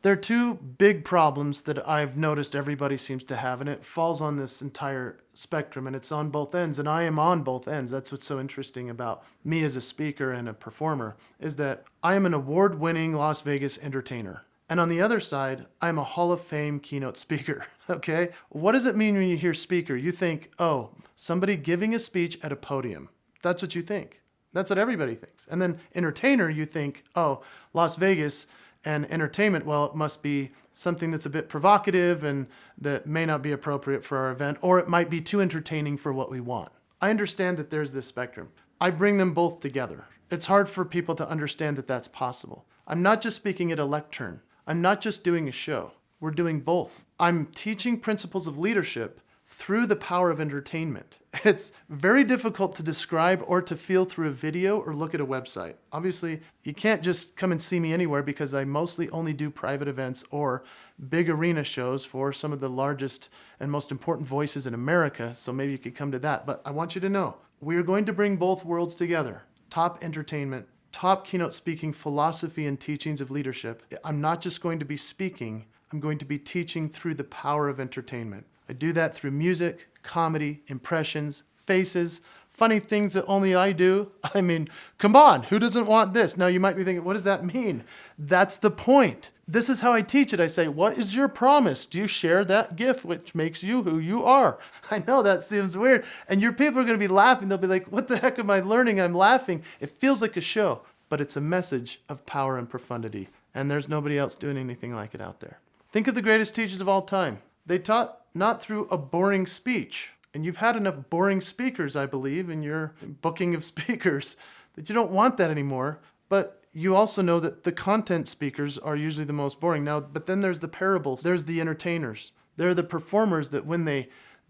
There are two big problems that I've noticed everybody seems to have, and it falls on this entire spectrum, and it's on both ends, and I am on both ends. That's what's so interesting about me as a speaker and a performer, is that I am an award-winning Las Vegas entertainer. And on the other side, I'm a Hall of Fame keynote speaker, okay? What does it mean when you hear speaker? You think, oh, somebody giving a speech at a podium. That's what you think. That's what everybody thinks. And then entertainer, you think, oh, Las Vegas and entertainment, well, it must be something that's a bit provocative and that may not be appropriate for our event, or it might be too entertaining for what we want. I understand that there's this spectrum. I bring them both together. It's hard for people to understand that that's possible. I'm not just speaking at a lectern. I'm not just doing a show. We're doing both. I'm teaching principles of leadership through the power of entertainment. It's very difficult to describe or to feel through a video or look at a website. Obviously, you can't just come and see me anywhere because I mostly only do private events or big arena shows for some of the largest and most important voices in America, so maybe you could come to that. But I want you to know, we are going to bring both worlds together. Top entertainment, top keynote speaking philosophy and teachings of leadership. I'm not just going to be speaking, I'm going to be teaching through the power of entertainment. I do that through music, comedy, impressions, faces, funny things that only I do. I mean, come on, who doesn't want this? Now you might be thinking, what does that mean? That's the point. This is how I teach it. I say, what is your promise? Do you share that gift which makes you who you are? I know that seems weird. And your people are going to be laughing. They'll be like, what the heck am I learning? I'm laughing. It feels like a show, but it's a message of power and profundity. And there's nobody else doing anything like it out there. Think of the greatest teachers of all time. They taught not through a boring speech. And you've had enough boring speakers, I believe, in your booking of speakers that you don't want that anymore. But you also know that the content speakers are usually the most boring. Now, but then there's the parables. There's the entertainers. They're the performers that when they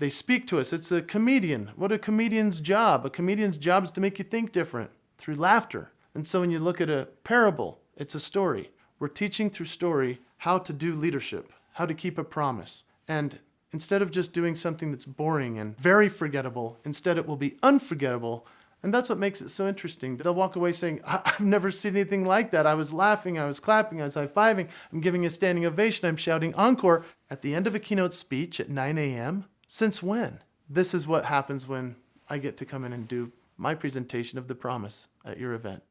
speak to us, it's a comedian. What a comedian's job. A comedian's job is to make you think different through laughter. And so when you look at a parable, it's a story. We're teaching through story how to do leadership, how to keep a promise. And instead of just doing something that's boring and very forgettable, instead it will be unforgettable. And that's what makes it so interesting. They'll walk away saying, I've never seen anything like that. I was laughing, I was clapping, I was high-fiving, I'm giving a standing ovation, I'm shouting encore at the end of a keynote speech at 9 a.m. Since when? This is what happens when I get to come in and do my presentation of the promise at your event.